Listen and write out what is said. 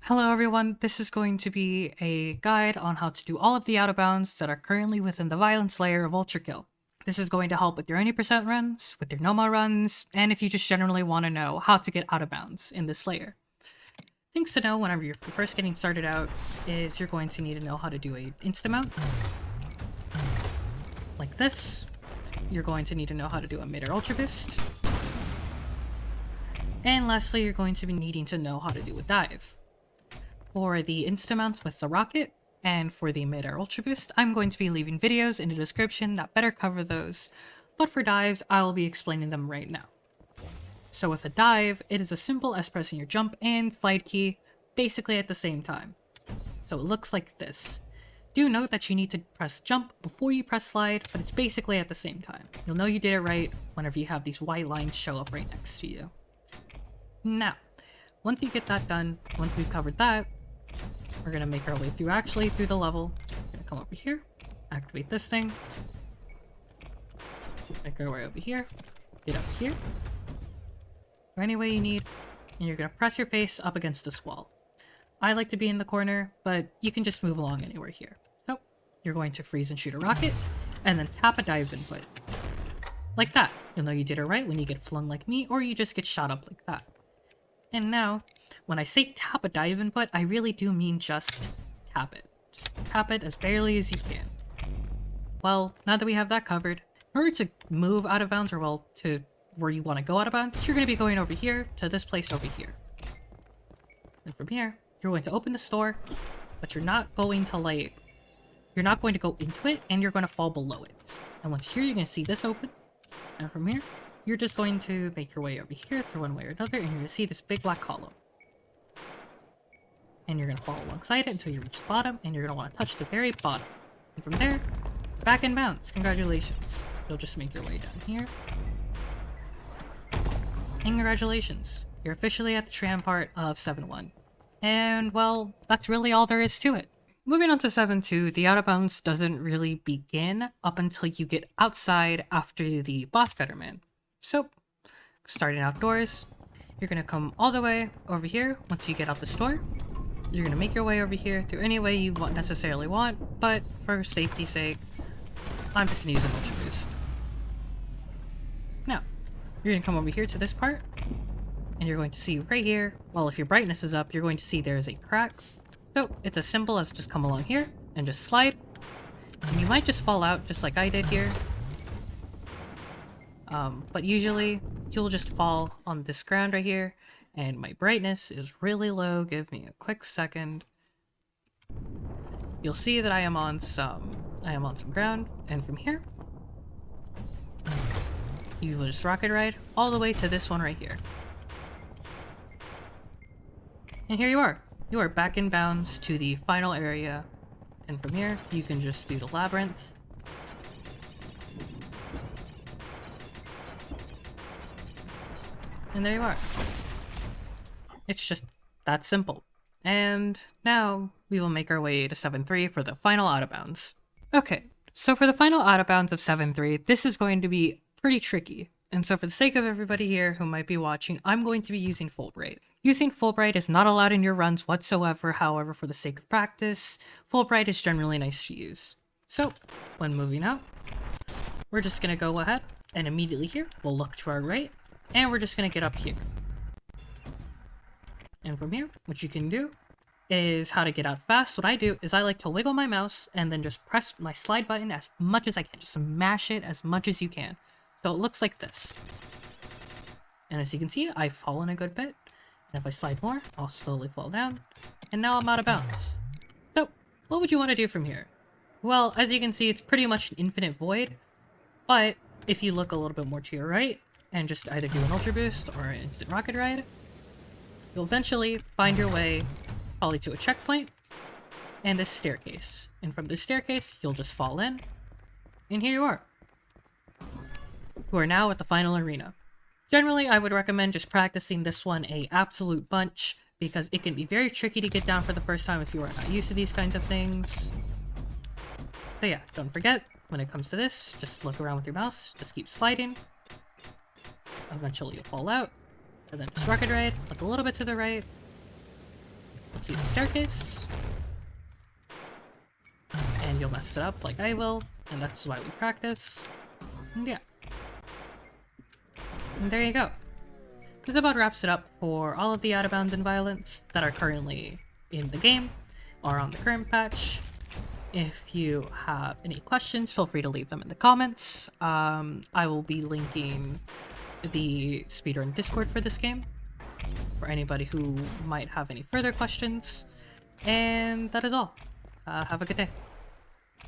Hello everyone, this is going to be a guide on how to do all of the out of bounds that are currently within the violence layer of ULTRAKILL. This is going to help with your any percent runs, with your NOMA runs, and if you just generally want to know how to get out of bounds in this layer. Things to know whenever you're first getting started out is you're going to need to know how to do a insta-mount. Like this. You're going to need to know how to do a mid-air ultra boost. And lastly, you're going to be needing to know how to do a dive. For the insta-mounts with the rocket, and for the mid-air ultra boost, I'm going to be leaving videos in the description that better cover those, but for dives, I will be explaining them right now. So with a dive, it is as simple as pressing your jump and slide key basically at the same time. So it looks like this. Do note that you need to press jump before you press slide, but it's basically at the same time. You'll know you did it right whenever you have these white lines show up right next to you. Now, once you get that done, once we've covered that, we're going to make our way through the level. We're going to come over here, activate this thing, make our way over here, get up here, or any way you need, and you're going to press your face up against this wall. I like to be in the corner, but you can just move along anywhere here. So, you're going to freeze and shoot a rocket, and then tap a dive input. Like that. You'll know you did it right when you get flung like me, or you just get shot up like that. And now, when I say tap a dive input, I really do mean just tap it. Just tap it as barely as you can. Well, now that we have that covered, in order to move out of bounds, or well, to where you want to go out of bounds, you're going to be going over here to this place over here. And from here, you're going to open the store, but you're not going to go into it, and you're going to fall below it. And once here, you're going to see this open. And from here, you're just going to make your way over here through one way or another, and you're going to see this big black column. And you're going to fall alongside it until you reach the bottom, and you're going to want to touch the very bottom. And from there, back in bounds. Congratulations. You'll just make your way down here. And congratulations. You're officially at the tram part of 7-1. And, well, that's really all there is to it. Moving on to 7-2, the out of bounds doesn't really begin up until you get outside after the boss cutter man. So, starting outdoors, you're going to come all the way over here once you get out the store. You're going to make your way over here through any way you necessarily want, but for safety's sake, I'm just going to use an ultra boost. Now, you're going to come over here to this part, and you're going to see right here, well, if your brightness is up, you're going to see there's a crack. So, it's as simple as just come along here and just slide. And you might just fall out just like I did here. But usually, you'll just fall on this ground right here, and my brightness is really low. Give me a quick second. You'll see that I am on some ground, and from here, you will just rocket ride all the way to this one right here. And here you are. You are back in bounds to the final area, and from here, you can just do the labyrinth. And there you are. It's just that simple. And now we will make our way to 7-3 for the final out of bounds. Okay, so for the final out of bounds of 7-3, this is going to be pretty tricky. And so for the sake of everybody here who might be watching, I'm going to be using Fulbright. Using Fulbright is not allowed in your runs whatsoever, however, for the sake of practice, Fulbright is generally nice to use. So, when moving out, we're just going to go ahead and immediately here, we'll look to our right, and we're just going to get up here. And from here, what you can do is how to get out fast. What I do is I like to wiggle my mouse and then just press my slide button as much as I can. Just mash it as much as you can. So it looks like this. And as you can see, I've fallen a good bit. And if I slide more, I'll slowly fall down. And now I'm out of bounds. So, what would you want to do from here? Well, as you can see, it's pretty much an infinite void. But if you look a little bit more to your right, and just either do an ultra boost or an instant rocket ride, you'll eventually find your way probably to a checkpoint and this staircase. And from this staircase, you'll just fall in, and here you are. You are now at the final arena. Generally, I would recommend just practicing this one a absolute bunch, because it can be very tricky to get down for the first time if you are not used to these kinds of things. So yeah, don't forget, when it comes to this, just look around with your mouse, just keep sliding. Eventually you'll fall out, and then just rocket ride, look a little bit to the right, see the staircase. And you'll mess it up like I will, and that's why we practice. And yeah. And there you go. This about wraps it up for all of the out of bounds and violence that are currently in the game or on the current patch. If you have any questions, feel free to leave them in the comments. I will be linking the speedrun Discord for this game for anybody who might have any further questions. And that is all. Have a good day.